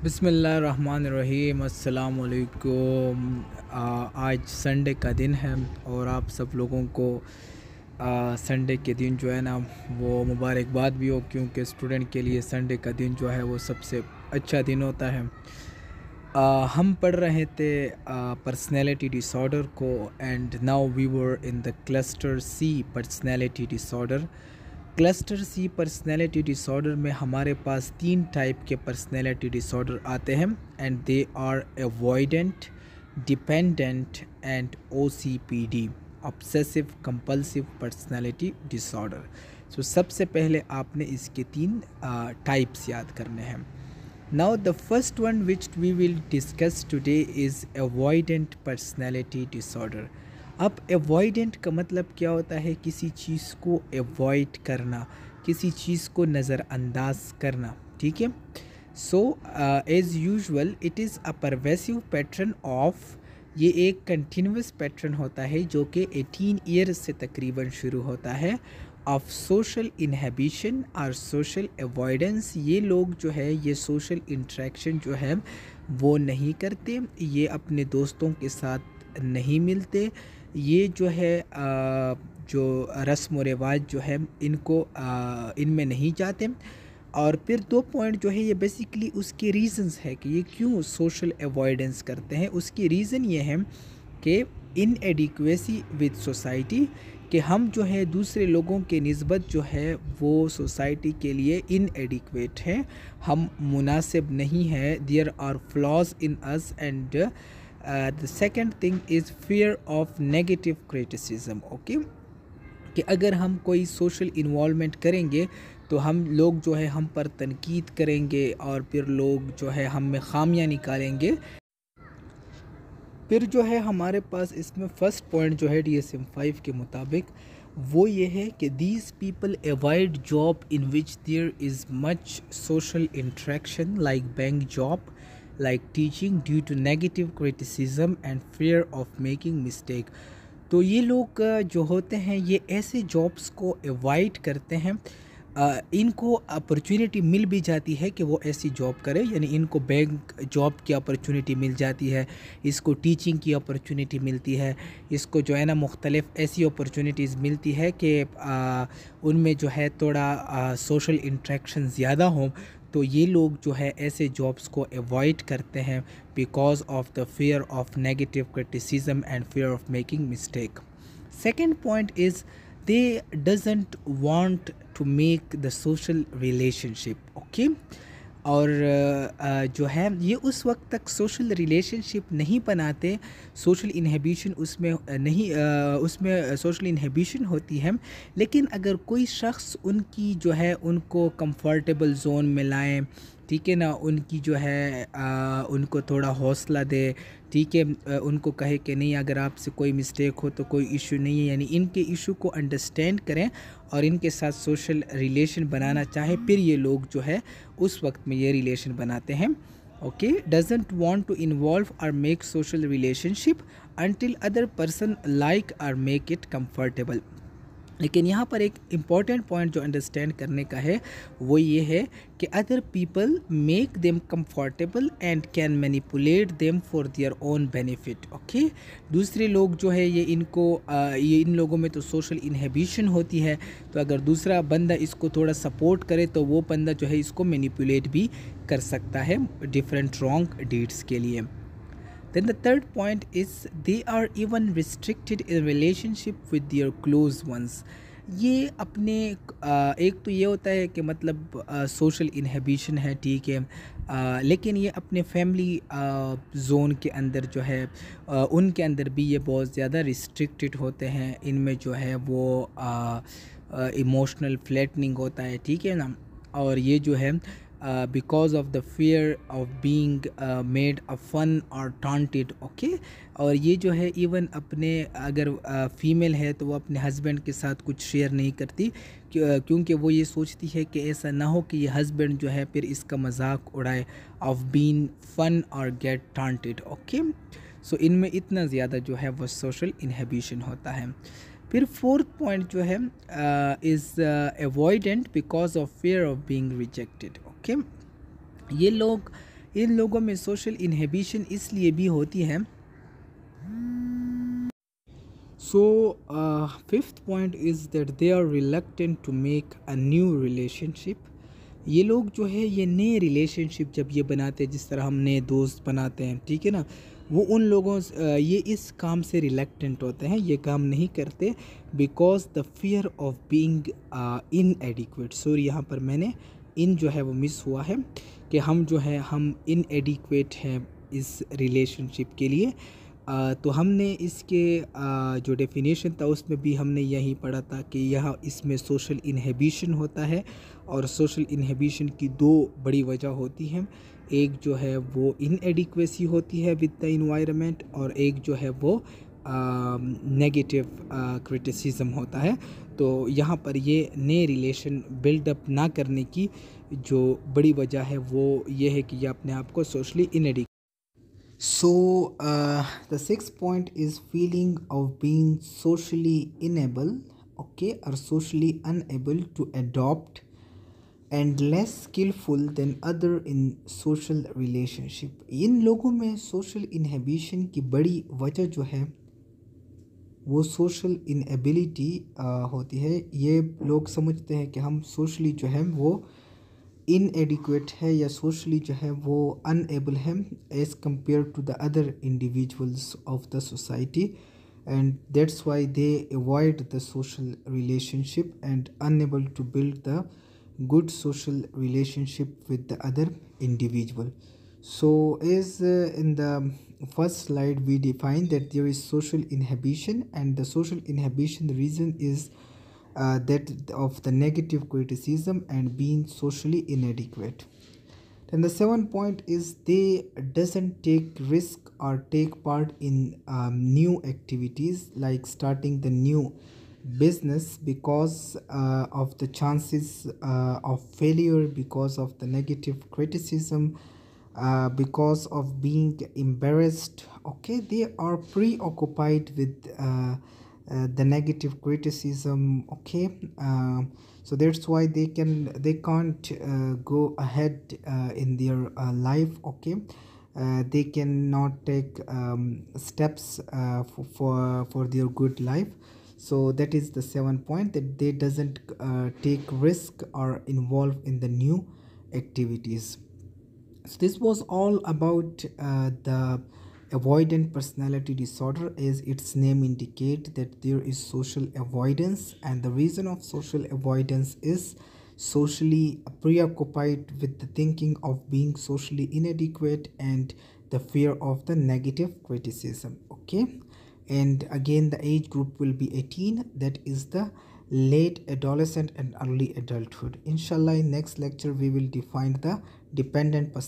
बिस्मिल्लाहिर्रहमानिर्रहीम अस्सलाम वालेकुम। आज संडे का दिन है और आप सब लोगों को संडे के दिन जो है ना वो मुबारकबाद भी हो, क्योंकि स्टूडेंट के लिए संडे का दिन जो है वो सबसे अच्छा दिन होता है। हम पढ़ रहे थे पर्सनैलिटी डिसऑर्डर को and now we were in the cluster C personality disorder. Cluster C personality disorder में हमारे पास 3 टाइप के पर्सनैलिटी डिसऑर्डर आते हैं and they are avoidant, dependent and OCPD, obsessive compulsive personality disorder. So सबसे पहले आपने इसके 3 टाइप्स याद करने हैं। Now the first one which we will discuss today is avoidant personality disorder. अब avoidant का मतलब क्या होता है? किसी चीज़ को avoid करना, किसी चीज़ को नज़रअंदाज करना, ठीक है। So as usual it is a pervasive pattern of, ये एक कंटिन्यूस पैटर्न होता है जो कि 18 ईयर्स से तकरीबन शुरू होता है, ऑफ सोशल इनहिबिशन और सोशल अवॉइडेंस। ये लोग जो है ये सोशल इंटरेक्शन जो है वो नहीं करते, ये अपने दोस्तों के साथ नहीं मिलते, ये जो है जो रस्म व रिवाज जो है इनको इनमें नहीं जाते। और फिर 2 पॉइंट जो है ये बेसिकली उसके रीज़न्स है कि ये क्यों सोशल अवॉइडेंस करते हैं। उसकी रीज़न ये है कि इनएडिक्वेसी विद सोसाइटी, कि हम जो है दूसरे लोगों के निस्बत जो है वो सोसाइटी के लिए इनएडिक्वेट हैं, हम मुनासिब नहीं हैं, there are flaws in us. And the second thing is fear of negative criticism. Okay, कि अगर हम कोई सोशल इन्वॉल्वमेंट करेंगे तो हम लोग जो है हम पर तनकीद करेंगे और फिर लोग जो है हम में खामियां निकालेंगे। फिर जो है हमारे पास इसमें फ़र्स्ट पॉइंट जो है DSM-5 के मुताबिक वो ये है कि these people avoid job in which there is much social interaction like bank job, like teaching, due to negative criticism and fear of making mistake. तो ये लोग जो होते हैं ये ऐसे जॉब्स को अवॉइड करते हैं, इनको अपॉर्चुनिटी मिल भी जाती है कि वो ऐसी जॉब करे, यानी इनको बैंक जॉब की अपॉर्चुनिटी मिल जाती है, इसको टीचिंग की अपॉर्चुनिटी मिलती है, इसको जो है ना मुख्तलिफ़ ऐसी अपॉर्चुनिटीज़ मिलती है कि उनमें जो है थोड़ा सोशल इंट्रैक्शन ज़्यादा हों। तो ये लोग जो है ऐसे जॉब्स को अवॉइड करते हैं because of the fear of negative criticism and fear of making mistake. Second point is they doesn't want to make the social relationship. Okay, और जो है ये उस वक्त तक सोशल रिलेशनशिप नहीं बनाते, सोशल इनहिबिशन उसमें नहीं उसमें सोशल इनहिबिशन होती है, लेकिन अगर कोई शख्स उनकी जो है उनको कंफर्टेबल जोन में लाए, ठीक है ना, उनकी जो है उनको थोड़ा हौसला दे, ठीक है, उनको कहे कि नहीं अगर आपसे कोई मिस्टेक हो तो कोई इशू नहीं है, यानी इनके इशू को अंडरस्टैंड करें और इनके साथ सोशल रिलेशन बनाना चाहे, फिर ये लोग जो है उस वक्त में ये रिलेशन बनाते हैं। Okay, doesn't want to involve और make social relationship until other person like और मेक इट कंफर्टेबल। लेकिन यहाँ पर एक इम्पॉर्टेंट पॉइंट जो अंडरस्टैंड करने का है वो ये है कि other people make them comfortable and can manipulate them for their own benefit. Okay, दूसरे लोग जो है ये इनको ये इन लोगों में तो सोशल इनहिबिशन होती है, तो अगर दूसरा बंदा इसको थोड़ा सपोर्ट करे तो वो बंदा जो है इसको मैनिपुलेट भी कर सकता है डिफरेंट रॉन्ग डीड्स के लिए। Then the third point is they are even restricted in relationship with their close ones. ये अपने एक तो ये होता है कि मतलब सोशल इनहिबिशन है, ठीक है, लेकिन ये अपने फैमिली जोन के अंदर जो है उनके अंदर भी ये बहुत ज़्यादा रिस्ट्रिक्टेड होते हैं, इनमें जो है वो इमोशनल फ्लैटनिंग होता है, ठीक है ना, और ये जो है because of the fear of being made a fun or taunted. Okay, और ये जो है इवन अपने अगर फ़ीमेल है तो वो अपने हस्बैंड के साथ कुछ शेयर नहीं करती, क्योंकि वो ये सोचती है कि ऐसा ना हो कि ये हस्बैंड जो है फिर इसका मजाक उड़ाए, ऑफ बीइंग फन और गेट taunted. ओके, सो इनमें इतना ज़्यादा जो है वो सोशल इनहिबिशन होता है। फिर फोर्थ पॉइंट जो है is avoidant because of fear of being rejected. Okay, ये लोग इन लोगों में सोशल इनहिबिशन इसलिए भी होती है। So fifth point is that they are reluctant to make a new relationship. ये लोग जो है ये नए रिलेशनशिप जब ये बनाते हैं, जिस तरह हम नए दोस्त बनाते हैं, ठीक है ना, वो उन लोगों ये इस काम से रिलक्टेंट होते हैं, ये काम नहीं करते because the fear of being in adequate. Sorry, यहाँ पर मैंने इन जो है वो मिस हुआ है कि हम जो है हम इन एडिक्वेट हैं इस रिलेशनशिप के लिए। तो हमने इसके जो डेफिनेशन था उसमें भी हमने यही पढ़ा था कि यहाँ इसमें सोशल इनहिबिशन होता है, और सोशल इनहिबिशन की दो बड़ी वजह होती हैं। एक जो है वो इनएडिक्वेसी होती है विद द इन्वायरमेंट, और एक जो है वो नेगेटिव क्रिटिसिज्म होता है। तो यहाँ पर ये नए रिलेशन बिल्डअप ना करने की जो बड़ी वजह है वो ये है कि ये अपने आप को socially इनएडिक्वेट। So, the sixth point is feeling of being socially unable, okay, or socially unable to adopt and less skillful than other in social relationship। इन लोगों में social inhibition की बड़ी वजह जो है वो social inability होती है। ये लोग समझते हैं कि हम socially जो है वो इनएडिक्वेट है या सोशली जो है वो अनएबल है as compare to the other individuals of the society, and that's why they avoid the social relationship and unable to build the good social relationship with the other individual. So as in the first slide we defined that there is social inhibition, and the social inhibition reason is that of the negative criticism and being socially inadequate. Then the seventh point is they doesn't take risk or take part in new activities like starting the new business because of the chances of failure, because of the negative criticism, because of being embarrassed. Okay, they are preoccupied with the negative criticism. Okay, so that's why they can't go ahead in their life. Okay, they cannot take steps for their good life. So that is the 7th point, that they doesn't take risk or involve in the new activities. So this was all about the avoidant personality disorder. As its name indicate that there is social avoidance, and the reason of social avoidance is socially preoccupied with the thinking of being socially inadequate and the fear of the negative criticism. Okay, and again the age group will be 18, that is the late adolescent and early adulthood. Inshallah, in next lecture we will define the dependent personality.